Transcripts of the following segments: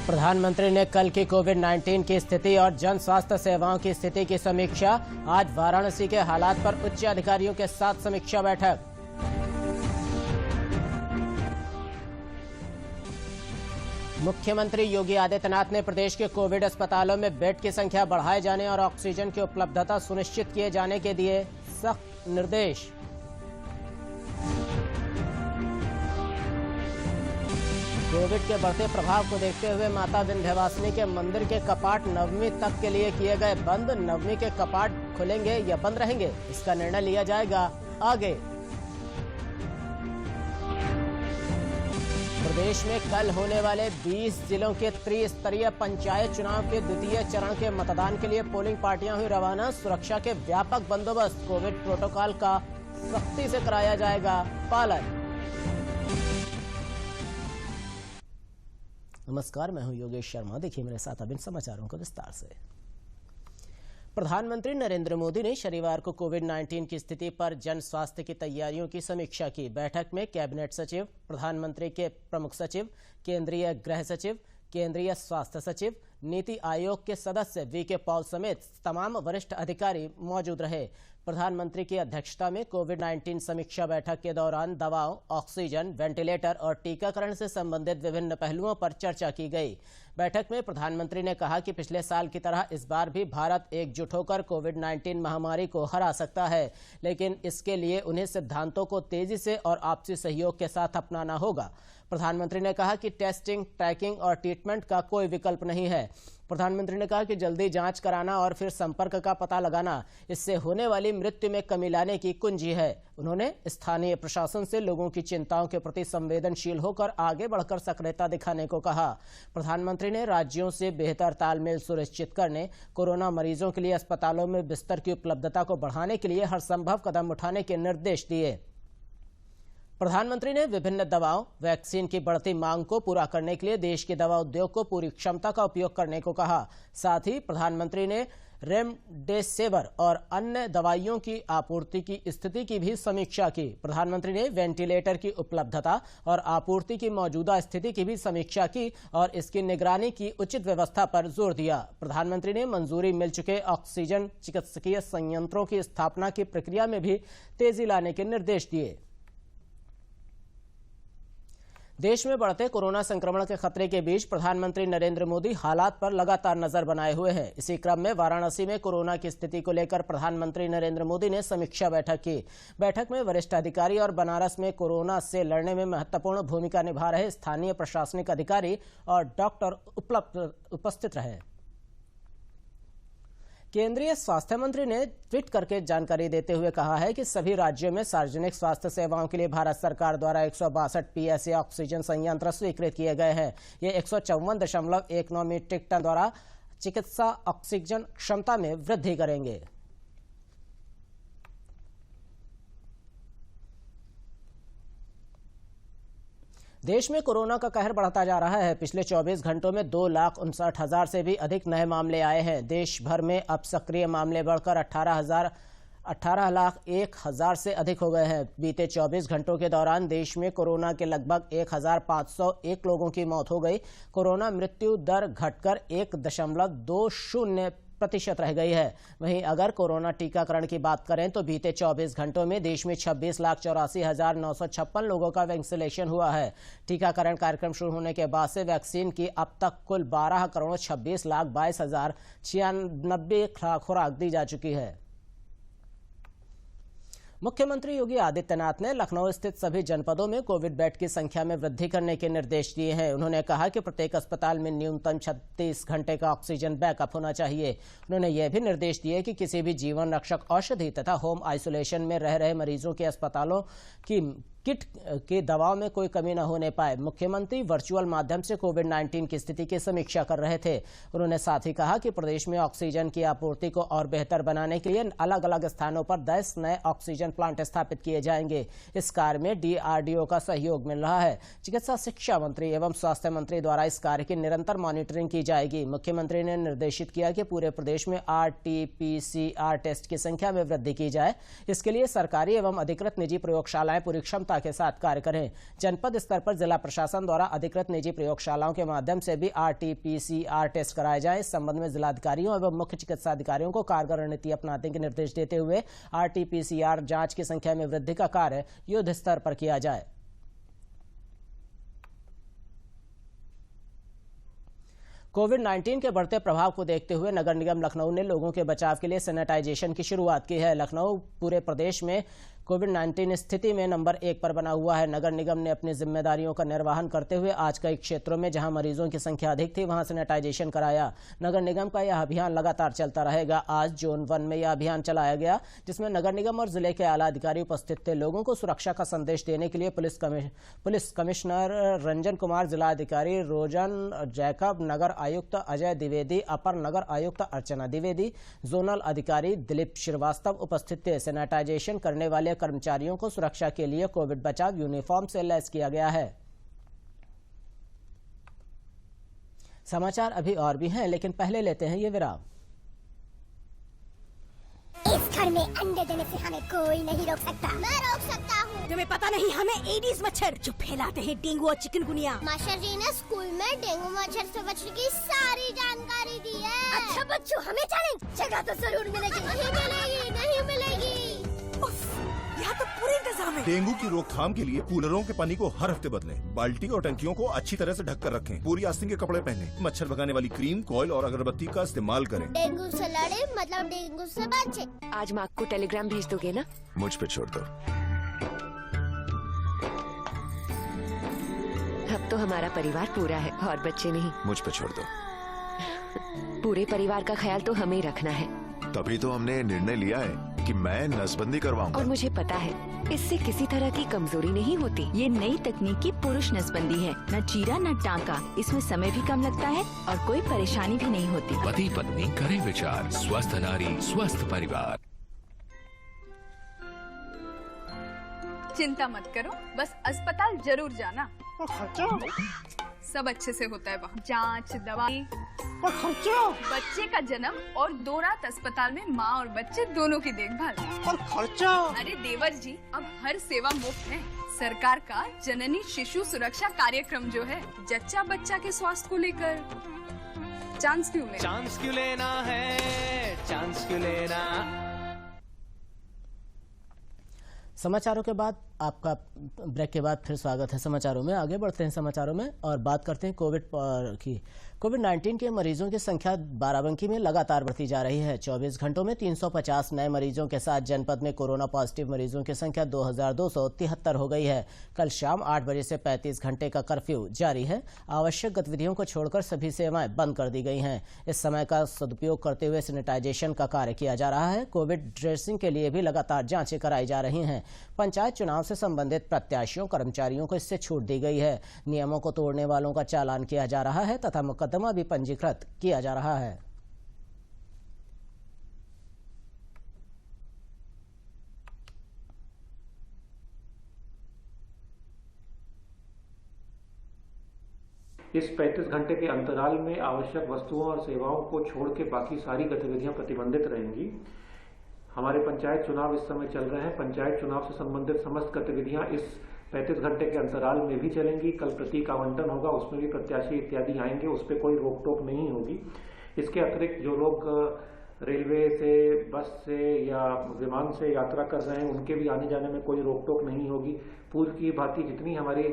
प्रधानमंत्री ने कल की कोविड-19 की स्थिति और जन स्वास्थ्य सेवाओं की स्थिति की समीक्षा। आज वाराणसी के हालात पर उच्च अधिकारियों के साथ समीक्षा बैठक। मुख्यमंत्री योगी आदित्यनाथ ने प्रदेश के कोविड अस्पतालों में बेड की संख्या बढ़ाए जाने और ऑक्सीजन की उपलब्धता सुनिश्चित किए जाने के दिए सख्त निर्देश। कोविड के बढ़ते प्रभाव को देखते हुए माता विंध्यवासिनी के मंदिर के कपाट नवमी तक के लिए किए गए बंद। नवमी के कपाट खुलेंगे या बंद रहेंगे, इसका निर्णय लिया जाएगा आगे। प्रदेश में कल होने वाले 20 जिलों के त्रिस्तरीय पंचायत चुनाव के द्वितीय चरण के मतदान के लिए पोलिंग पार्टियां हुई रवाना। सुरक्षा के व्यापक बंदोबस्त, कोविड प्रोटोकॉल का सख्ती से कराया जाएगा पालन। नमस्कार, मैं हूं योगेश शर्मा। देखिए मेरे साथ अब इन समाचारों को विस्तार से। प्रधानमंत्री नरेंद्र मोदी ने शनिवार को कोविड-19 की स्थिति पर जन स्वास्थ्य की तैयारियों की समीक्षा की। बैठक में कैबिनेट सचिव, प्रधानमंत्री के प्रमुख सचिव, केंद्रीय गृह सचिव, केंद्रीय स्वास्थ्य सचिव, नीति आयोग के सदस्य वीके पॉल समेत तमाम वरिष्ठ अधिकारी मौजूद रहे। प्रधानमंत्री की अध्यक्षता में कोविड-19 समीक्षा बैठक के दौरान दवाओं, ऑक्सीजन, वेंटिलेटर और टीकाकरण से संबंधित विभिन्न पहलुओं पर चर्चा की गई। बैठक में प्रधानमंत्री ने कहा कि पिछले साल की तरह इस बार भी भारत एकजुट होकर कोविड-19 महामारी को हरा सकता है, लेकिन इसके लिए उन्हें सिद्धांतों को तेजी से और आपसी सहयोग के साथ अपनाना होगा। प्रधानमंत्री ने कहा कि टेस्टिंग, ट्रैकिंग और ट्रीटमेंट का कोई विकल्प नहीं है। प्रधानमंत्री ने कहा कि जल्दी जांच कराना और फिर संपर्क का पता लगाना इससे होने वाली मृत्यु में कमी लाने की कुंजी है। उन्होंने स्थानीय प्रशासन से लोगों की चिंताओं के प्रति संवेदनशील होकर आगे बढ़कर सक्रियता दिखाने को कहा। प्रधानमंत्री ने राज्यों से बेहतर तालमेल सुनिश्चित करने, कोरोना मरीजों के लिए अस्पतालों में बिस्तर की उपलब्धता को बढ़ाने के लिए हर संभव कदम उठाने के निर्देश दिए। प्रधानमंत्री ने विभिन्न दवाओं, वैक्सीन की बढ़ती मांग को पूरा करने के लिए देश के दवा उद्योग को पूरी क्षमता का उपयोग करने को कहा। साथ ही प्रधानमंत्री ने रेमडेसिविर और अन्य दवाइयों की आपूर्ति की स्थिति की भी समीक्षा की। प्रधानमंत्री ने वेंटिलेटर की उपलब्धता और आपूर्ति की मौजूदा स्थिति की भी समीक्षा की और इसकी निगरानी की उचित व्यवस्था पर जोर दिया। प्रधानमंत्री ने मंजूरी मिल चुके ऑक्सीजन चिकित्सकीय संयंत्रों की स्थापना की प्रक्रिया में भी तेजी लाने के निर्देश दिए। देश में बढ़ते कोरोना संक्रमण के खतरे के बीच प्रधानमंत्री नरेंद्र मोदी हालात पर लगातार नजर बनाए हुए हैं। इसी क्रम में वाराणसी में कोरोना की स्थिति को लेकर प्रधानमंत्री नरेंद्र मोदी ने समीक्षा बैठक की। बैठक में वरिष्ठ अधिकारी और बनारस में कोरोना से लड़ने में महत्वपूर्ण भूमिका निभा रहे स्थानीय प्रशासनिक अधिकारी और डॉक्टर उपस्थित रहे। केंद्रीय स्वास्थ्य मंत्री ने ट्वीट करके जानकारी देते हुए कहा है कि सभी राज्यों में सार्वजनिक स्वास्थ्य सेवाओं के लिए भारत सरकार द्वारा 162 पीएसए ऑक्सीजन संयंत्र स्वीकृत किए गए हैं। ये 154.19 मीट्रिक टन द्वारा चिकित्सा ऑक्सीजन क्षमता में वृद्धि करेंगे। देश में कोरोना का कहर बढ़ता जा रहा है। पिछले 24 घंटों में 2,59,000 से भी अधिक नए मामले आए हैं। देश भर में अब सक्रिय मामले बढ़कर 18,01,000 से अधिक हो गए हैं। बीते 24 घंटों के दौरान देश में कोरोना के लगभग 1,501 लोगों की मौत हो गई। कोरोना मृत्यु दर घटकर 1.20% रह गई है। वहीं अगर कोरोना टीकाकरण की बात करें तो बीते 24 घंटों में देश में 26,84,956 लोगों का वैक्सीनेशन हुआ है। टीकाकरण कार्यक्रम शुरू होने के बाद से वैक्सीन की अब तक कुल 12,26,22,096 खुराक दी जा चुकी है। मुख्यमंत्री योगी आदित्यनाथ ने लखनऊ स्थित सभी जनपदों में कोविड बेड की संख्या में वृद्धि करने के निर्देश दिए हैं। उन्होंने कहा कि प्रत्येक अस्पताल में न्यूनतम 36 घंटे का ऑक्सीजन बैकअप होना चाहिए। उन्होंने यह भी निर्देश दिए कि किसी भी जीवन रक्षक औषधि तथा होम आइसोलेशन में रह रहे मरीजों के अस्पतालों की किट की दवाओं में कोई कमी न होने पाए। मुख्यमंत्री वर्चुअल माध्यम से कोविड-19 की स्थिति की समीक्षा कर रहे थे। उन्होंने साथ ही कहा कि प्रदेश में ऑक्सीजन की आपूर्ति को और बेहतर बनाने के लिए अलग अलग स्थानों पर 10 नए ऑक्सीजन प्लांट स्थापित किए जाएंगे। इस कार्य में DRDO का सहयोग मिल रहा है। चिकित्सा शिक्षा मंत्री एवं स्वास्थ्य मंत्री द्वारा इस कार्य की निरंतर मॉनिटरिंग की जाएगी। मुख्यमंत्री ने निर्देशित किया कि पूरे प्रदेश में RT-PCR टेस्ट की संख्या में वृद्धि की जाए। इसके लिए सरकारी एवं अधिकृत निजी प्रयोगशालाएं पूरी क्षमता तत्परता के साथ कार्य करें। जनपद स्तर पर जिला प्रशासन द्वारा अधिकृत निजी प्रयोगशालाओं के माध्यम से भी RT-PCR टेस्ट कराए जाए। इस संबंध में जिलाधिकारियों एवं मुख्य चिकित्सा अधिकारियों को कारगर रणनीति अपनाने के निर्देश देते हुए RT-PCR जांच की संख्या में वृद्धि का कार्य युद्ध स्तर पर किया जाए। कोविड-19 के बढ़ते प्रभाव को देखते हुए नगर निगम लखनऊ ने लोगों के बचाव के लिए सैनिटाइजेशन की शुरुआत की है। लखनऊ पूरे प्रदेश में कोविड-19 स्थिति में नंबर 1 पर बना हुआ है। नगर निगम ने अपनी जिम्मेदारियों का निर्वहन करते हुए आज कई क्षेत्रों में जहां मरीजों की संख्या अधिक थी वहां सैनिटाइजेशन कराया। नगर निगम का यह अभियान लगातार चलता रहेगा। आज जोन 1 में यह अभियान चलाया गया, जिसमें नगर निगम और जिले के आला अधिकारी उपस्थित थे। लोगों को सुरक्षा का संदेश देने के लिए पुलिस कमिश्नर रंजन कुमार, जिलाधिकारी रोजन जैकब, नगर आयुक्त अजय द्विवेदी, अपर नगर आयुक्त अर्चना द्विवेदी, जोनल अधिकारी दिलीप श्रीवास्तव उपस्थित थे। सैनिटाइजेशन करने वाले कर्मचारियों को सुरक्षा के लिए कोविड बचाव यूनिफॉर्म से लैस किया गया है। समाचार अभी और भी हैं, लेकिन पहले लेते हैं ये विराम। इस घर में अंडे देने से हमें कोई नहीं रोक सकता। मैं रोक सकता हूँ। तुम्हें पता नहीं, हमें एडीज मच्छर जो फैलाते हैं डेंगू और चिकनगुनिया। मास्टर जी ने स्कूल में डेंगू मच्छर से बचने की सारी जानकारी दी है। अच्छा बच्चों, हमें चैलेंज जगह तो जरूर मिलेगी। नहीं मिलेगी, नहीं मिलेगी। यहाँ तो पूरे इंतजाम है। डेंगू की रोकथाम के लिए कूलरों के पानी को हर हफ्ते बदलें। बाल्टी और टंकियों को अच्छी तरह से ढककर रखें। पूरी आस्तीन के कपड़े पहनें। मच्छर भगाने वाली क्रीम, कॉइल और अगरबत्ती का इस्तेमाल करें। डेंगू से लड़े मतलब डेंगू से बचे। आज माँ को टेलीग्राम भेज दोगे ना? मुझ पे छोड़ दो। अब तो हमारा परिवार पूरा है और बच्चे नहीं। मुझ पे छोड़ दो। पूरे परिवार का ख्याल तो हमें रखना है। तभी तो हमने निर्णय लिया है कि मैं नसबंदी करवाऊंगा। और मुझे पता है इससे किसी तरह की कमजोरी नहीं होती। ये नई तकनीकी पुरुष नसबंदी है, न चीरा न टांका। इसमें समय भी कम लगता है और कोई परेशानी भी नहीं होती। पति पत्नी करें विचार, स्वस्थ नारी स्वस्थ परिवार। चिंता मत करो, बस अस्पताल जरूर जाना। और खर्चा? सब अच्छे से होता है वहाँ। जांच, दवाई। और खर्चा? बच्चे का जन्म और 2 रात अस्पताल में माँ और बच्चे दोनों की देखभाल। और खर्चा? अरे देवर जी, अब हर सेवा मुफ्त है। सरकार का जननी शिशु सुरक्षा कार्यक्रम जो है, जच्चा बच्चा के स्वास्थ्य को लेकर चांस क्यों लेना? चांस क्यों लेना है? चांस क्यों लेना? समाचारों के बाद आपका ब्रेक के बाद फिर स्वागत है समाचारों में। आगे बढ़ते हैं समाचारों में और बात करते हैं कोविड-19 के मरीजों की संख्या बाराबंकी में लगातार बढ़ती जा रही है। 24 घंटों में 350 नए मरीजों के साथ जनपद में कोरोना पॉजिटिव मरीजों की संख्या 2273 हो गई है। कल शाम 8 बजे से 35 घंटे का कर्फ्यू जारी है। आवश्यक गतिविधियों को छोड़कर सभी सेवाएं बंद कर दी गई हैं। इस समय का सदुपयोग करते हुए सैनिटाइजेशन का कार्य किया जा रहा है। कोविड ट्रेसिंग के लिए भी लगातार जांचें कराई जा रही हैं। पंचायत चुनाव से संबंधित प्रत्याशियों, कर्मचारियों को इससे छूट दी गई है। नियमों को तोड़ने वालों का चालान किया जा रहा है तथा मुकदमा भी पंजीकृत किया जा रहा है। इस 35 घंटे के अंतराल में आवश्यक वस्तुओं और सेवाओं को छोड़ के बाकी सारी गतिविधियां प्रतिबंधित रहेंगी। हमारे पंचायत चुनाव इस समय चल रहे हैं। पंचायत चुनाव से संबंधित समस्त गतिविधियां इस 35 घंटे के अंतराल में भी चलेंगी। कल प्रतीक आवंटन होगा, उसमें भी प्रत्याशी इत्यादि आएंगे, उस पर कोई रोक टोक नहीं होगी। इसके अतिरिक्त जो लोग रेलवे से, बस से या विमान से यात्रा कर रहे हैं, उनके भी आने जाने में कोई रोक टोक नहीं होगी। पूर्व की भांति जितनी हमारी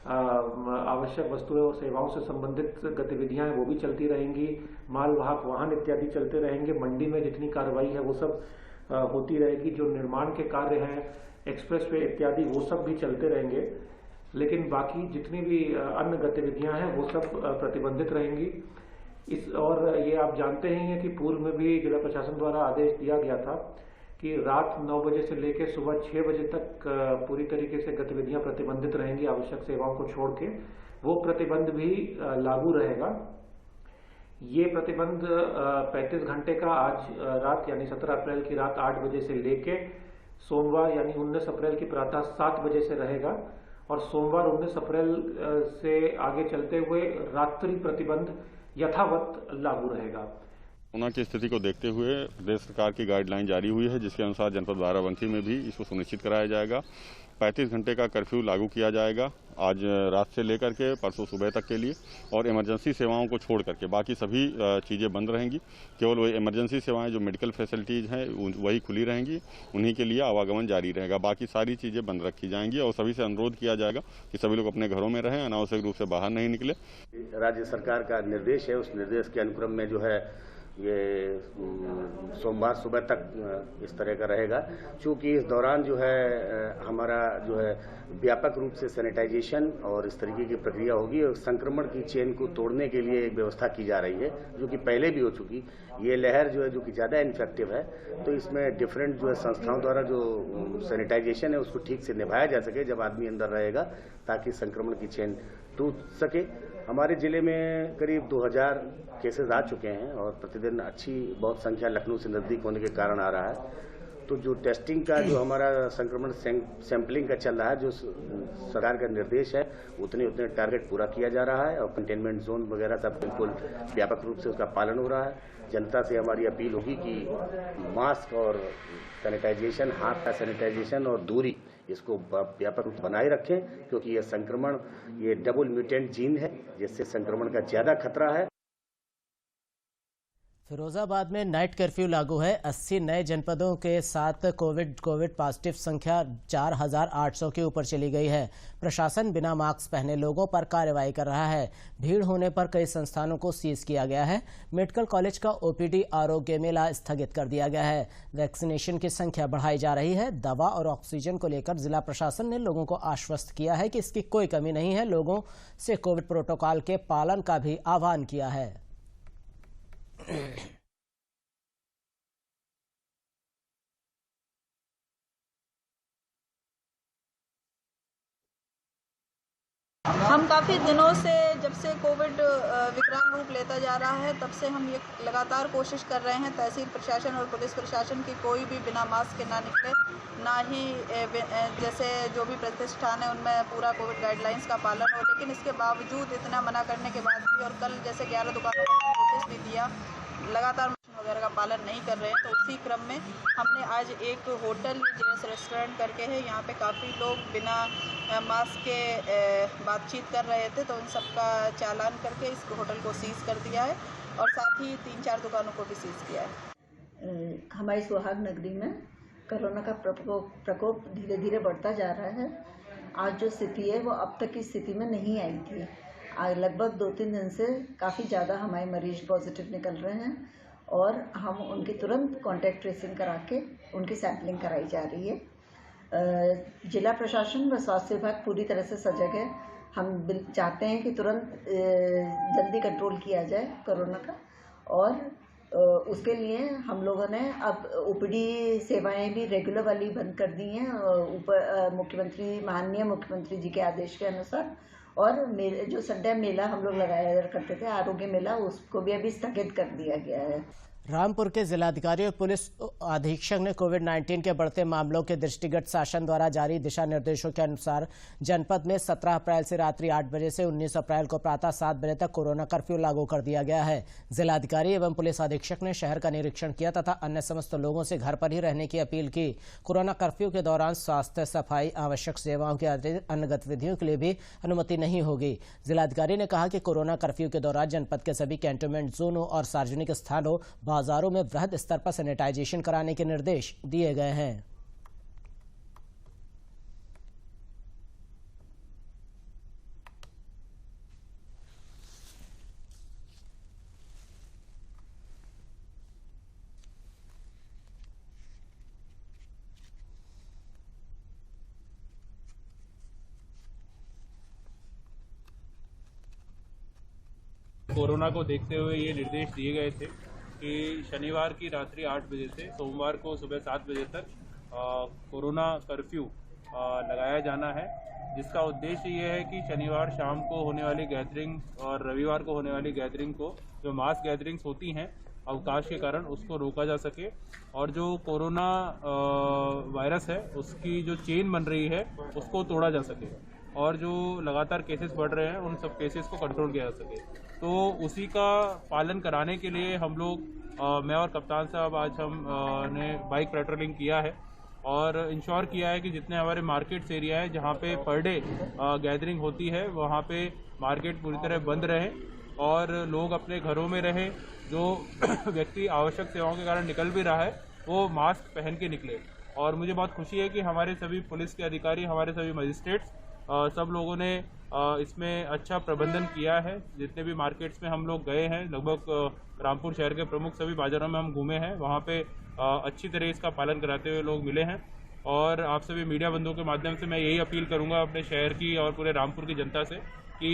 आवश्यक वस्तुएं और सेवाओं से संबंधित गतिविधियां हैं वो भी चलती रहेंगी। मालवाहक वाहन इत्यादि चलते रहेंगे। मंडी में जितनी कार्रवाई है वो सब होती रहेगी। जो निर्माण के कार्य हैं, एक्सप्रेसवे इत्यादि, वो सब भी चलते रहेंगे। लेकिन बाकी जितनी भी अन्य गतिविधियां हैं वो सब प्रतिबंधित रहेंगी। और ये आप जानते ही हैं कि पूर्व में भी जिला प्रशासन द्वारा आदेश दिया गया था कि रात 9 बजे से लेकर सुबह 6 बजे तक पूरी तरीके से गतिविधियां प्रतिबंधित रहेंगी आवश्यक सेवाओं को छोड़ के। वो प्रतिबंध भी लागू रहेगा। ये प्रतिबंध 35 घंटे का आज रात यानी 17 अप्रैल की रात 8 बजे से लेके सोमवार यानी 19 अप्रैल की प्रातः 7 बजे से रहेगा। और सोमवार 19 अप्रैल से आगे चलते हुए रात्रि प्रतिबंध यथावत लागू रहेगा। कोरोना की स्थिति को देखते हुए प्रदेश सरकार की गाइडलाइन जारी हुई है, जिसके अनुसार जनपद बाराबंकी में भी इसको सुनिश्चित कराया जाएगा। 35 घंटे का कर्फ्यू लागू किया जाएगा आज रात से लेकर के परसों सुबह तक के लिए, और इमरजेंसी सेवाओं को छोड़ करके बाकी सभी चीज़ें बंद रहेंगी। केवल वही इमरजेंसी सेवाएं जो मेडिकल फैसिलिटीज़ हैं वही खुली रहेंगी, उन्हीं के लिए आवागमन जारी रहेगा। बाकी सारी चीज़ें बंद रखी जाएंगी और सभी से अनुरोध किया जाएगा कि सभी लोग अपने घरों में रहें, अनावश्यक रूप से बाहर नहीं निकले। राज्य सरकार का निर्देश है, उस निर्देश के अनुक्रम में जो है ये सोमवार सुबह तक इस तरह का रहेगा। चूँकि इस दौरान जो है हमारा जो है व्यापक रूप से सैनिटाइजेशन और इस तरीके की प्रक्रिया होगी और संक्रमण की चेन को तोड़ने के लिए एक व्यवस्था की जा रही है, जो कि पहले भी हो चुकी। ये लहर जो है जो कि ज़्यादा इन्फेक्टिव है, तो इसमें डिफरेंट जो है संस्थाओं द्वारा जो सैनिटाइजेशन है उसको ठीक से निभाया जा सके जब आदमी अंदर रहेगा, ताकि संक्रमण की चेन टूट सके। हमारे जिले में करीब 2000 केसेस आ चुके हैं और प्रतिदिन अच्छी बहुत संख्या लखनऊ से नज़दीक होने के कारण आ रहा है। तो जो टेस्टिंग का जो हमारा संक्रमण सैंपलिंग का चल रहा है, जो सरकार का निर्देश है, उतने टारगेट पूरा किया जा रहा है और कंटेनमेंट जोन वगैरह सब बिल्कुल व्यापक रूप से उसका पालन हो रहा है। जनता से हमारी अपील होगी कि मास्क और सैनिटाइजेशन, हाथ का सैनिटाइजेशन और दूरी, इसको व्यापक रूप बनाए रखें, क्योंकि यह संक्रमण ये डबल म्यूटेंट जीन है, जिससे संक्रमण का ज़्यादा खतरा है। फिरोजाबाद में नाइट कर्फ्यू लागू है। 80 नए जनपदों के साथ कोविड पॉजिटिव संख्या 4800 के ऊपर चली गई है। प्रशासन बिना मास्क पहने लोगों पर कार्रवाई कर रहा है। भीड़ होने पर कई संस्थानों को सीज किया गया है। मेडिकल कॉलेज का ओपीडी आरोग्य मेला स्थगित कर दिया गया है। वैक्सीनेशन की संख्या बढ़ाई जा रही है। दवा और ऑक्सीजन को लेकर जिला प्रशासन ने लोगों को आश्वस्त किया है कि इसकी कोई कमी नहीं है। लोगों से कोविड प्रोटोकॉल के पालन का भी आह्वान किया है। हम काफ़ी दिनों से, जब से कोविड विकराल रूप लेता जा रहा है, तब से हम ये लगातार कोशिश कर रहे हैं तहसील प्रशासन और पुलिस प्रशासन की कोई भी बिना मास्क के ना निकले, ना ही जैसे जो भी प्रतिष्ठान है उनमें पूरा कोविड गाइडलाइंस का पालन हो। लेकिन इसके बावजूद इतना मना करने के बाद भी, और कल जैसे 11 दुकानों को नोटिस भी दिया, लगातार वगैरह का पालन नहीं कर रहे हैं, तो उसी क्रम में हमने आज एक होटल जेएस रेस्टोरेंट करके है, यहाँ पे काफ़ी लोग बिना मास्क के बातचीत कर रहे थे, तो इन सब का चालान करके इस होटल को सीज कर दिया है और साथ ही 3-4 दुकानों को भी सीज किया है। हमारी सुहाग नगरी में कोरोना का प्रकोप धीरे धीरे बढ़ता जा रहा है। आज जो स्थिति है वो अब तक की स्थिति में नहीं आई थी। लगभग 2-3 दिन से काफ़ी ज़्यादा हमारे मरीज पॉजिटिव निकल रहे हैं और हम उनकी तुरंत कॉन्टैक्ट ट्रेसिंग करा के उनकी सैंपलिंग कराई जा रही है। जिला प्रशासन व स्वास्थ्य विभाग पूरी तरह से सजग है। हम चाहते हैं कि तुरंत जल्दी कंट्रोल किया जाए कोरोना का, और उसके लिए हम लोगों ने अब ओपीडी सेवाएं भी रेगुलर वाली बंद कर दी हैं, ऊपर माननीय मुख्यमंत्री जी के आदेश के अनुसार। और जो संडे मेला हम लोग लगाया करते थे, आरोग्य मेला, उसको भी अभी स्थगित कर दिया गया है। रामपुर के जिलाधिकारी और पुलिस अधीक्षक ने कोविड-19 के बढ़ते मामलों के दृष्टिगत शासन द्वारा जारी दिशा निर्देशों के अनुसार जनपद में 17 अप्रैल से रात्रि 8 बजे से 19 अप्रैल को प्रातः 7 बजे तक कोरोना कर्फ्यू लागू कर दिया गया है। जिलाधिकारी एवं पुलिस अधीक्षक ने शहर का निरीक्षण किया तथा अन्य समस्त लोगों से घर पर ही रहने की अपील की। कोरोना कर्फ्यू के दौरान स्वास्थ्य, सफाई, आवश्यक सेवाओं के अतिरिक्त अन्य गतिविधियों के लिए भी अनुमति नहीं होगी। जिलाधिकारी ने कहा कि कोरोना कर्फ्यू के दौरान जनपद के सभी कैंटोनमेंट जोनों और सार्वजनिक स्थानों, बाजारों में वृहद स्तर पर सैनिटाइजेशन कराने के निर्देश दिए गए हैं। कोरोना को देखते हुए ये निर्देश दिए गए थे कि शनिवार की रात्रि 8 बजे से सोमवार को सुबह 7 बजे तक कोरोना कर्फ्यू लगाया जाना है, जिसका उद्देश्य ये है कि शनिवार शाम को होने वाली गैदरिंग और रविवार को होने वाली गैदरिंग को, जो मास गैदरिंग्स होती हैं अवकाश के कारण, उसको रोका जा सके और जो कोरोना वायरस है उसकी जो चेन बन रही है उसको तोड़ा जा सके और जो लगातार केसेस बढ़ रहे हैं उन सब केसेस को कंट्रोल किया जा सके। तो उसी का पालन कराने के लिए हम लोग मैं और कप्तान साहब आज हम ने बाइक पेट्रोलिंग किया है और इंश्योर किया है कि जितने हमारे मार्केट्स एरिया है जहाँ पे पर डे गैदरिंग होती है वहाँ पे मार्केट पूरी तरह बंद रहे और लोग अपने घरों में रहें। जो व्यक्ति आवश्यक सेवाओं के कारण निकल भी रहा है वो मास्क पहन के निकले। और मुझे बहुत खुशी है कि हमारे सभी पुलिस के अधिकारी, हमारे सभी मजिस्ट्रेट्स, सब लोगों ने इसमें अच्छा प्रबंधन किया है। जितने भी मार्केट्स में हम लोग गए हैं, लगभग रामपुर शहर के प्रमुख सभी बाज़ारों में हम घूमे हैं, वहाँ पे अच्छी तरह इसका पालन कराते हुए लोग मिले हैं। और आप सभी मीडिया बंधुओं के माध्यम से मैं यही अपील करूँगा अपने शहर की और पूरे रामपुर की जनता से कि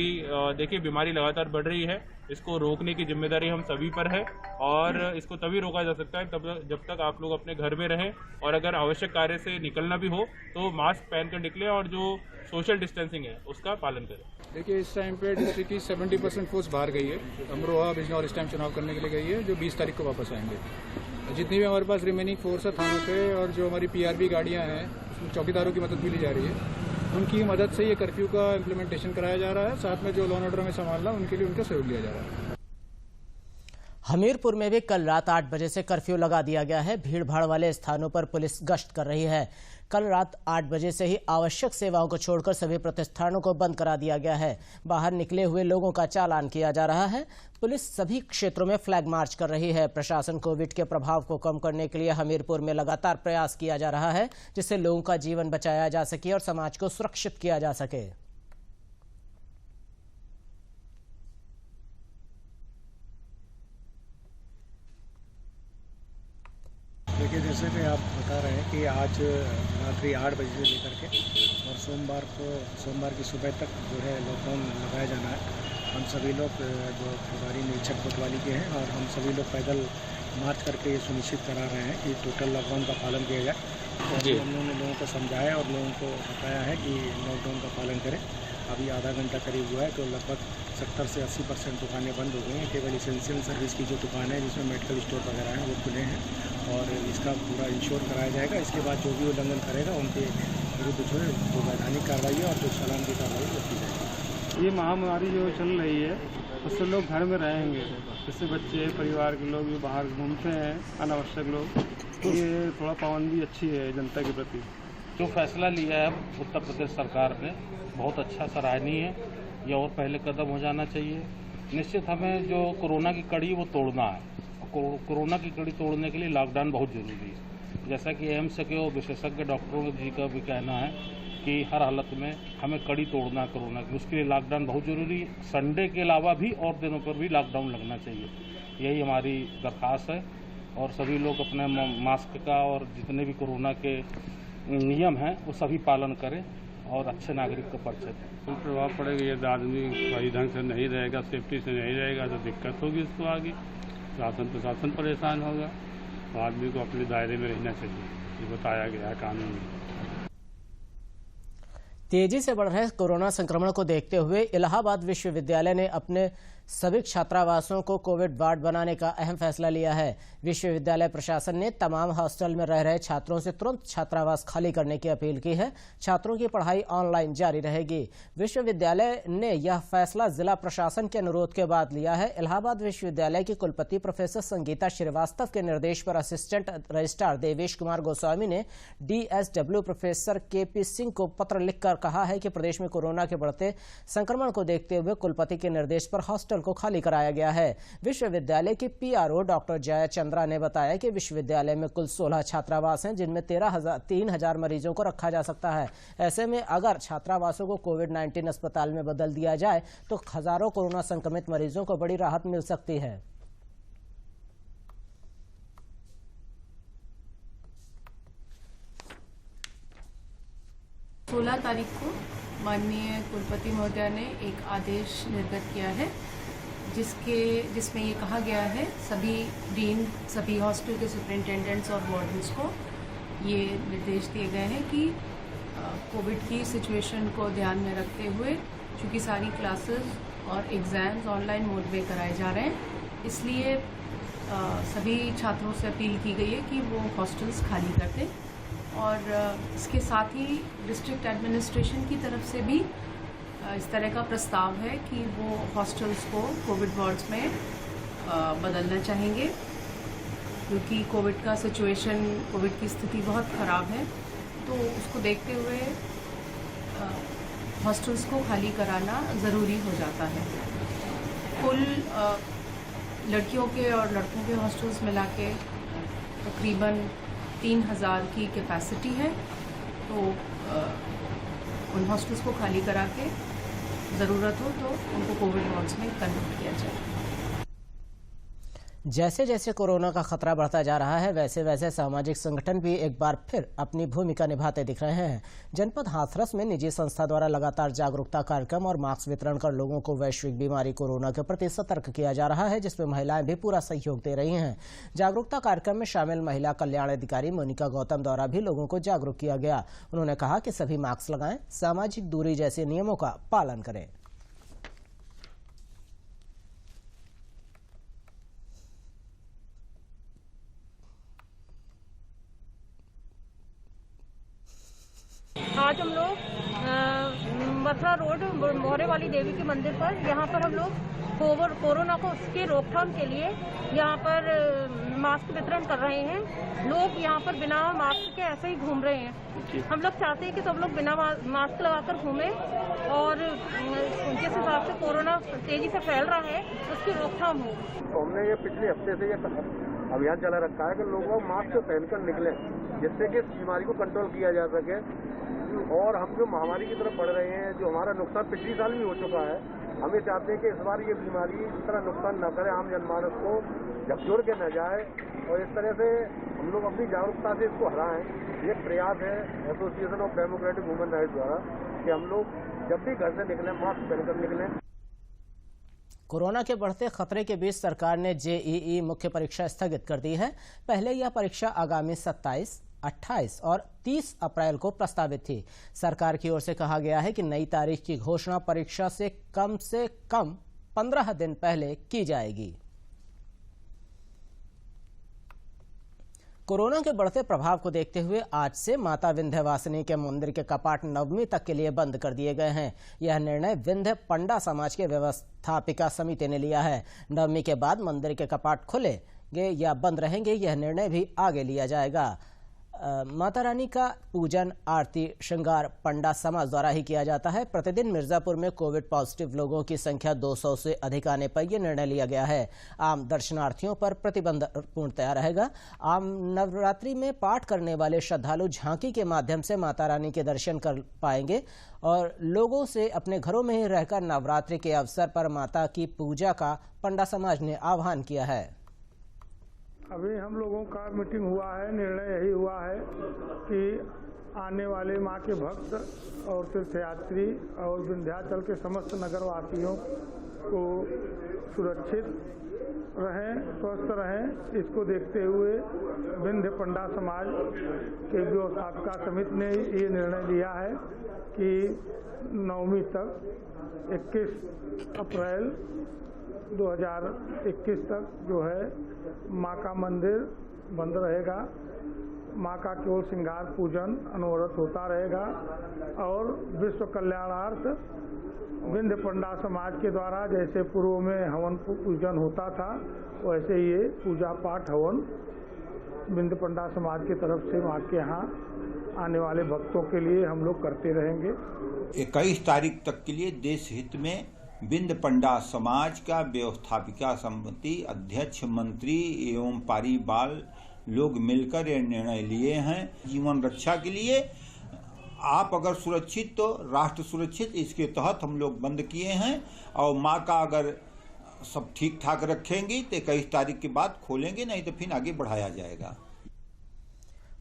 देखिए बीमारी लगातार बढ़ रही है, इसको रोकने की जिम्मेदारी हम सभी पर है और इसको तभी रोका जा सकता है जब तक आप लोग अपने घर में रहें और अगर आवश्यक कार्य से निकलना भी हो तो मास्क पहनकर निकलें और जो सोशल डिस्टेंसिंग है उसका पालन करें। देखिए इस टाइम पे डिस्ट्रिक्ट की 70% फोर्स बाहर गई है, अमरोहा बिजनौर इस टाइम चुनाव करने के लिए गई है, जो 20 तारीख को वापस आएंगे। जितनी भी हमारे पास रिमेनिंग फोर्स है थानों पे और जो हमारी PRB गाड़ियाँ हैं उसमें चौकीदारों की मदद भी ली जा रही है, उनकी मदद से ये कर्फ्यू का इम्प्लीमेंटेशन कराया जा रहा है। साथ में जो लॉ एंड ऑर्डर में संभालना उनके लिए उनका सहयोग लिया जा रहा है। हमीरपुर में भी कल रात 8 बजे से कर्फ्यू लगा दिया गया है। भीड़ भाड़ वाले स्थानों पर पुलिस गश्त कर रही है। कल रात 8 बजे से ही आवश्यक सेवाओं को छोड़कर सभी प्रतिष्ठानों को बंद करा दिया गया है। बाहर निकले हुए लोगों का चालान किया जा रहा है। पुलिस सभी क्षेत्रों में फ्लैग मार्च कर रही है। प्रशासन कोविड के प्रभाव को कम करने के लिए हमीरपुर में लगातार प्रयास किया जा रहा है, जिससे लोगों का जीवन बचाया जा सके और समाज को सुरक्षित किया जा सके। देखिए जैसे कि आप बता रहे हैं कि आज रात्रि 8 बजे से लेकर के और सोमवार की सुबह तक जो है लॉकडाउन लगाया जाना है। हम सभी लोग जो प्रभारी निरीक्षक कोतवाली के हैं और हम सभी लोग पैदल मार्च करके ये सुनिश्चित करा रहे हैं कि टोटल लॉकडाउन का पालन किया जाए। तो हम लोगों ने लोगों को समझाया और लोगों को बताया है कि लॉकडाउन का पालन करें। अभी आधा घंटा करीब हुआ है तो लगभग 70 से 80% दुकानें बंद हो गई हैं। केवल इसेंशियल सर्विस की जो दुकानें हैं जिसमें मेडिकल स्टोर वगैरह हैं वो खुले हैं और इसका पूरा इंश्योर कराया जाएगा। इसके बाद जो भी उल्लंघन करेगा उनके विरुद्ध जो है वो वैधानिक कार्रवाई और जो चालान की कार्रवाई वो की जाएगी। ये महामारी जो चल रही है उससे लोग घर में रहेंगे, जैसे बच्चे परिवार के लोग जो बाहर घूमते हैं अनावश्यक लोग, तो ये थोड़ा पाबंदी अच्छी है जनता के प्रति। जो फैसला लिया है उत्तर प्रदेश सरकार ने बहुत अच्छा सराहनीय है। ये और पहले कदम हो जाना चाहिए। निश्चित हमें जो कोरोना की कड़ी वो तोड़ना है। कोरोना की कड़ी तोड़ने के लिए लॉकडाउन बहुत ज़रूरी है। जैसा कि एम्स के विशेषज्ञ डॉक्टरों जी का भी कहना है कि हर हालत में हमें कड़ी तोड़ना कोरोना की, उसके लिए लॉकडाउन बहुत ज़रूरी है। संडे के अलावा भी और दिनों पर भी लॉकडाउन लगना चाहिए, यही हमारी दरख्वास्त है। और सभी लोग अपने मास्क का और जितने भी कोरोना के नियम हैं वो सभी पालन करें और अच्छे नागरिक का परिचय दें। प्रभाव पड़ेगा यदि आदमी सही ढंग से नहीं रहेगा, सेफ्टी से नहीं रहेगा तो दिक्कत होगी इसको आगे। शासन प्रशासन परेशान होगा, तो आदमी को अपने दायरे में रहना चाहिए, ये बताया गया है कानून में। तेजी से बढ़ रहे कोरोना संक्रमण को देखते हुए इलाहाबाद विश्वविद्यालय ने अपने सभी छात्रावासों को कोविड वार्ड बनाने का अहम फैसला लिया है। विश्वविद्यालय प्रशासन ने तमाम हॉस्टल में रह रहे छात्रों से तुरंत छात्रावास खाली करने की अपील की है। छात्रों की पढ़ाई ऑनलाइन जारी रहेगी। विश्वविद्यालय ने यह फैसला जिला प्रशासन के अनुरोध के बाद लिया है। इलाहाबाद विश्वविद्यालय की कुलपति प्रोफेसर संगीता श्रीवास्तव के निर्देश पर असिस्टेंट रजिस्ट्रार देवेश कुमार गोस्वामी ने DSW प्रोफेसर KP सिंह को पत्र लिखकर कहा है कि प्रदेश में कोरोना के बढ़ते संक्रमण को देखते हुए कुलपति के निर्देश पर हॉस्टल को खाली कराया गया है। विश्वविद्यालय की PRO डॉक्टर जया चंद्रा ने बताया कि विश्वविद्यालय में कुल 16 छात्रावास हैं, जिनमें 3,000 मरीजों को रखा जा सकता है। ऐसे में अगर छात्रावासों को कोविड-19 अस्पताल में बदल दिया जाए तो हजारों कोरोना संक्रमित मरीजों को बड़ी राहत मिल सकती है। सोलह तारीख को माननीय कुलपति महोदया ने एक आदेश निर्गत किया है जिसमें ये कहा गया है सभी डीन, सभी हॉस्टल के सुपरिंटेंडेंट्स और वार्डन्स को ये निर्देश दिए गए हैं कि कोविड की सिचुएशन को ध्यान में रखते हुए, चूँकि सारी क्लासेस और एग्ज़ाम्स ऑनलाइन मोड में कराए जा रहे हैं, इसलिए सभी छात्रों से अपील की गई है कि वो हॉस्टल्स खाली कर दें। और इसके साथ ही डिस्ट्रिक्ट एडमिनिस्ट्रेशन की तरफ से भी इस तरह का प्रस्ताव है कि वो हॉस्टल्स को कोविड वार्ड्स में बदलना चाहेंगे। क्योंकि कोविड का सिचुएशन, कोविड की स्थिति बहुत ख़राब है, तो उसको देखते हुए हॉस्टल्स को खाली कराना ज़रूरी हो जाता है। कुल लड़कियों के और लड़कों के हॉस्टल्स मिला के तकरीबन 3000 की कैपेसिटी है, तो उन हॉस्टल्स को खाली करा के ज़रूरत हो तो उनको कोविड वार्ड्स में कन्वर्ट किया जाए। जैसे जैसे कोरोना का खतरा बढ़ता जा रहा है, वैसे वैसे सामाजिक संगठन भी एक बार फिर अपनी भूमिका निभाते दिख रहे हैं। जनपद हाथरस में निजी संस्था द्वारा लगातार जागरूकता कार्यक्रम और मास्क वितरण कर लोगों को वैश्विक बीमारी कोरोना के प्रति सतर्क किया जा रहा है, जिसमें महिलाएं भी पूरा सहयोग दे रही हैं। जागरूकता कार्यक्रम में शामिल महिला कल्याण अधिकारी मोनिका गौतम द्वारा भी लोगों को जागरूक किया गया। उन्होंने कहा कि सभी मास्क लगाएं, सामाजिक दूरी जैसे नियमों का पालन करें। आज हम लोग मथुरा रोड मोहरे वाली देवी के मंदिर पर, यहाँ पर हम लोग कोरोना को उसके रोकथाम के लिए यहाँ पर मास्क वितरण कर रहे हैं। लोग यहाँ पर बिना मास्क के ऐसे ही घूम रहे हैं। हम लोग चाहते हैं कि सब लोग बिना मास्क लगाकर घूमें और जिस हिसाब से कोरोना तेजी से फैल रहा है उसकी रोकथाम हो। तो हमने ये पिछले हफ्ते से ये अभियान चला रखा है कि लोग मास्क पहनकर निकलें, जिससे कि इस बीमारी को कंट्रोल किया जा सके। और हम जो महामारी की तरफ बढ़ रहे हैं, जो हमारा नुकसान पिछले साल भी हो चुका है, हम ये चाहते हैं कि इस बार ये बीमारी इस तरह नुकसान न करे, आम जनमानस को झकझोर के न जाए और इस तरह से हम लोग अपनी जागरूकता से इसको हराएं। ये प्रयास है association of democratic women rights द्वारा कि हम लोग जब भी घर से निकलें मास्क पहनकर निकलें। कोरोना के बढ़ते खतरे के बीच सरकार ने जेईई मुख्य परीक्षा स्थगित कर दी है। पहले यह परीक्षा आगामी 27, 28 और 30 अप्रैल को प्रस्तावित थी। सरकार की ओर से कहा गया है कि नई तारीख की घोषणा परीक्षा से कम 15 दिन पहले की जाएगी। कोरोना के बढ़ते प्रभाव को देखते हुए आज से माता विंध्यवासिनी के मंदिर के कपाट नवमी तक के लिए बंद कर दिए गए हैं। यह निर्णय विंध्य पंडा समाज के व्यवस्थापिका समिति ने लिया है। नवमी के बाद मंदिर के कपाट खुलेंगे या बंद रहेंगे, यह निर्णय भी आगे लिया जाएगा। माता रानी का पूजन, आरती, श्रृंगार पंडा समाज द्वारा ही किया जाता है। प्रतिदिन मिर्जापुर में कोविड पॉजिटिव लोगों की संख्या 200 से अधिक आने पर यह निर्णय लिया गया है। आम दर्शनार्थियों पर प्रतिबंध पूर्णतया रहेगा। आम नवरात्रि में पाठ करने वाले श्रद्धालु झांकी के माध्यम से माता रानी के दर्शन कर पाएंगे और लोगों से अपने घरों में ही रहकर नवरात्रि के अवसर पर माता की पूजा का पंडा समाज ने आह्वान किया है। अभी हम लोगों का मीटिंग हुआ है, निर्णय यही हुआ है कि आने वाले मां के भक्त और तीर्थयात्री और विंध्याचल के समस्त नगरवासियों को सुरक्षित रहें, स्वस्थ रहें। इसको देखते हुए विंध्य पंडा समाज के व्यवस्थापिका समिति ने ये निर्णय लिया है कि नवमी तक 21 अप्रैल 2021 तक जो है माँ का मंदिर बंद रहेगा। माँ का केवल श्रृंगार पूजन अनवरत होता रहेगा और विश्व कल्याणार्थ विंध्य पंडा समाज के द्वारा जैसे पूर्व में हवन पूजन होता था, वैसे ये पूजा पाठ हवन विंध्य पंडा समाज की तरफ से माँ के यहाँ आने वाले भक्तों के लिए हम लोग करते रहेंगे। 21 तारीख तक के लिए देश हित में विंध्य पंडा समाज का व्यवस्थापिका समिति अध्यक्ष, मंत्री एवं पारीबाल लोग मिलकर यह निर्णय लिए हैं। जीवन रक्षा के लिए आप अगर सुरक्षित तो राष्ट्र सुरक्षित, इसके तहत हम लोग बंद किए हैं। और माँ का अगर सब ठीक ठाक रखेंगी तो 21 तारीख के बाद खोलेंगे, नहीं तो फिर आगे बढ़ाया जाएगा।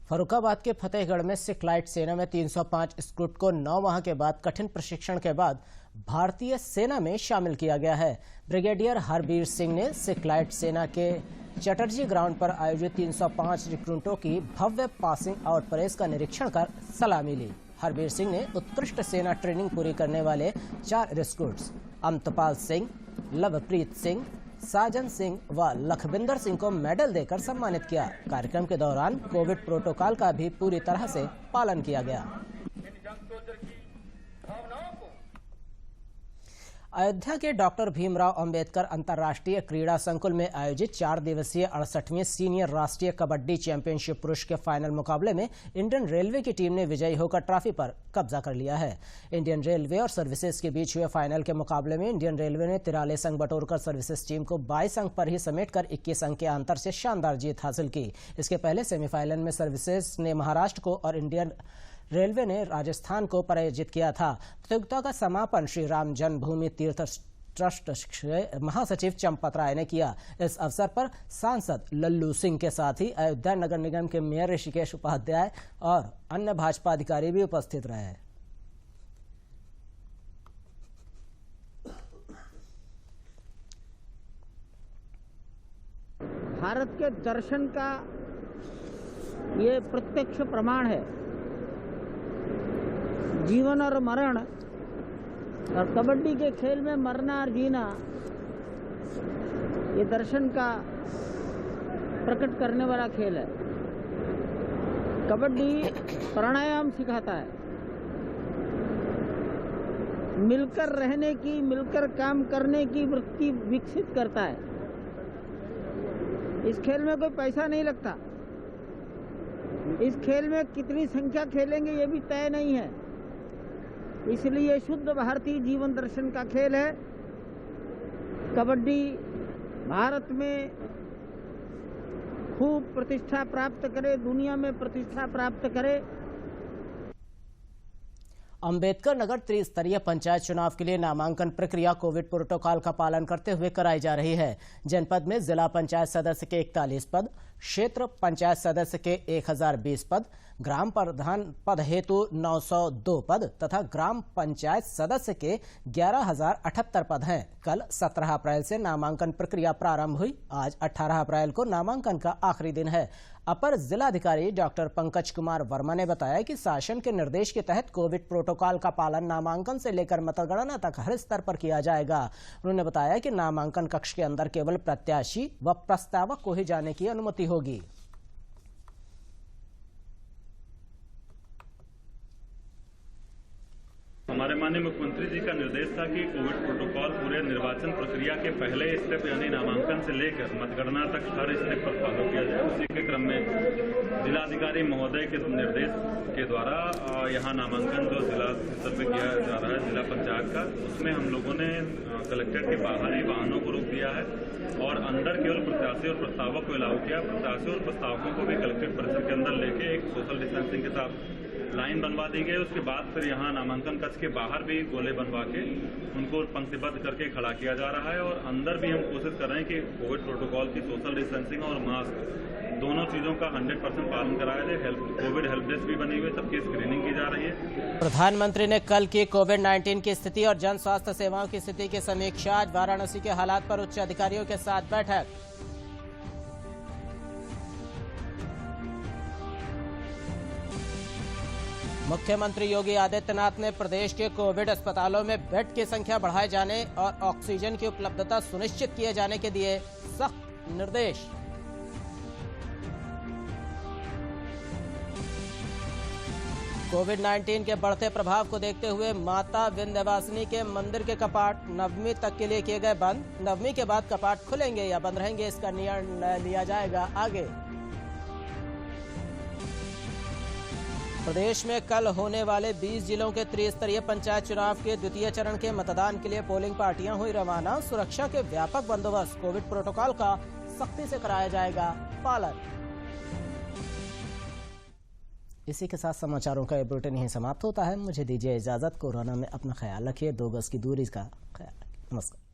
फर्रुखाबाद के फतेहगढ़ में सिखलाइट सेना में 305 स्कूट को 9 माह के बाद कठिन प्रशिक्षण के बाद भारतीय सेना में शामिल किया गया है। ब्रिगेडियर हरबीर सिंह ने सिखलाइट सेना के चटर्जी ग्राउंड पर आयोजित 305 रिक्रूटों की भव्य पासिंग आउट परेड का निरीक्षण कर सलामी ली। हरबीर सिंह ने उत्कृष्ट सेना ट्रेनिंग पूरी करने वाले 4 रिक्रूट्स अमतपाल सिंह, लवप्रीत सिंह, साजन सिंह व लखविंदर सिंह को मेडल देकर सम्मानित किया। कार्यक्रम के दौरान कोविड प्रोटोकॉल का भी पूरी तरह से पालन किया गया। अयोध्या के डॉक्टर भीमराव अंबेडकर अंतर्राष्ट्रीय क्रीड़ा संकुल में आयोजित 4 दिवसीय 68वें सीनियर राष्ट्रीय कबड्डी चैंपियनशिप पुरुष के फाइनल मुकाबले में इंडियन रेलवे की टीम ने विजयी होकर ट्रॉफी पर कब्जा कर लिया है। इंडियन रेलवे और सर्विसेज के बीच हुए फाइनल के मुकाबले में इंडियन रेलवे ने 43 अंक बटोरकर सर्विसेज टीम को 22 अंक पर ही समेटकर 21 अंक के अंतर से शानदार जीत हासिल की। इसके पहले सेमीफाइनल में सर्विसेज ने महाराष्ट्र को और इंडियन रेलवे ने राजस्थान को पराजित किया था। प्रतियोगिता का समापन श्री राम जन्मभूमि तीर्थ ट्रस्ट के महासचिव चंपत राय ने किया। इस अवसर पर सांसद लल्लू सिंह के साथ ही अयोध्या नगर निगम के मेयर ऋषिकेश उपाध्याय और अन्य भाजपा अधिकारी भी उपस्थित रहे। भारत के दर्शन का ये प्रत्यक्ष प्रमाण है। जीवन और मरण और कबड्डी के खेल में मरना और जीना ये दर्शन का प्रकट करने वाला खेल है। कबड्डी प्राणायाम सिखाता है, मिलकर रहने की, मिलकर काम करने की वृत्ति विकसित करता है। इस खेल में कोई पैसा नहीं लगता। इस खेल में कितनी संख्या खेलेंगे ये भी तय नहीं है। इसलिए शुद्ध भारतीय जीवन दर्शन का खेल है। कबड्डी भारत में खूब प्रतिष्ठा प्राप्त करे, दुनिया में प्रतिष्ठा प्राप्त करे। अंबेडकर नगर त्रिस्तरीय पंचायत चुनाव के लिए नामांकन प्रक्रिया कोविड प्रोटोकॉल का पालन करते हुए कराई जा रही है। जनपद में जिला पंचायत सदस्य के 41 पद, क्षेत्र पंचायत सदस्य के 1020 पद, ग्राम प्रधान पद हेतु 902 पद तथा ग्राम पंचायत सदस्य के 11,078 पद हैं। कल 17 अप्रैल से नामांकन प्रक्रिया प्रारंभ हुई। आज 18 अप्रैल को नामांकन का आखिरी दिन है। अपर जिलाधिकारी डॉक्टर पंकज कुमार वर्मा ने बताया कि शासन के निर्देश के तहत कोविड प्रोटोकॉल का पालन नामांकन से लेकर मतगणना तक हर स्तर पर किया जाएगा। उन्होंने बताया कि नामांकन कक्ष के अंदर केवल प्रत्याशी व प्रस्तावक को ही जाने की अनुमति होगी। हमारे माननीय मुख्यमंत्री जी का निर्देश था कि कोविड प्रोटोकॉल पूरे निर्वाचन प्रक्रिया के पहले स्टेप यानी नामांकन से लेकर मतगणना तक हर स्टेप पर फॉलो किया जाए। उसी के क्रम में जिलाधिकारी महोदय के निर्देश के द्वारा यहाँ नामांकन जो जिला स्तर पर किया जा रहा है जिला पंचायत का, उसमें हम लोगों ने कलेक्ट्रेट के बाहर ही वाहनों को रोक दिया है और अंदर केवल प्रत्याशी और प्रस्तावक को अलाउ किया। प्रत्याशी और प्रस्तावकों को भी कलेक्ट्रेट परिसर के अंदर लेके एक सोशल डिस्टेंसिंग के साथ लाइन बनवा दी गई। उसके बाद फिर यहाँ नामांकन कक्ष के बाहर भी गोले बनवा के उनको पंक्तिबद्ध करके खड़ा किया जा रहा है और अंदर भी हम कोशिश कर रहे हैं कि कोविड प्रोटोकॉल की सोशल डिस्टेंसिंग और मास्क दोनों चीजों का 100% पालन कराया जाए। कोविड हेल्प डेस्क भी बनी हुई है, सबकी स्क्रीनिंग की जा रही है। प्रधानमंत्री ने कल की कोविड-19 की स्थिति और जन स्वास्थ्य सेवाओं की स्थिति की समीक्षा। आज वाराणसी के हालात पर उच्च अधिकारियों के साथ बैठक। मुख्यमंत्री योगी आदित्यनाथ ने प्रदेश के कोविड अस्पतालों में बेड की संख्या बढ़ाए जाने और ऑक्सीजन की उपलब्धता सुनिश्चित किए जाने के दिए सख्त निर्देश। कोविड-19 के बढ़ते प्रभाव को देखते हुए माता विंध्यवासिनी के मंदिर के कपाट नवमी तक के लिए किए गए बंद। नवमी के बाद कपाट खुलेंगे या बंद रहेंगे, इसका निर्णय लिया जाएगा आगे। प्रदेश में कल होने वाले 20 जिलों के त्रिस्तरीय पंचायत चुनाव के द्वितीय चरण के मतदान के लिए पोलिंग पार्टियां हुई रवाना। सुरक्षा के व्यापक बंदोबस्त, कोविड प्रोटोकॉल का सख्ती से कराया जाएगा पालन। इसी के साथ समाचारों का ये बुलेटिन यहीं समाप्त होता है। मुझे दीजिए इजाजत। कोरोना में अपना ख्याल रखिए, 2 गज की दूरी का ख्याल रखिए। नमस्कार।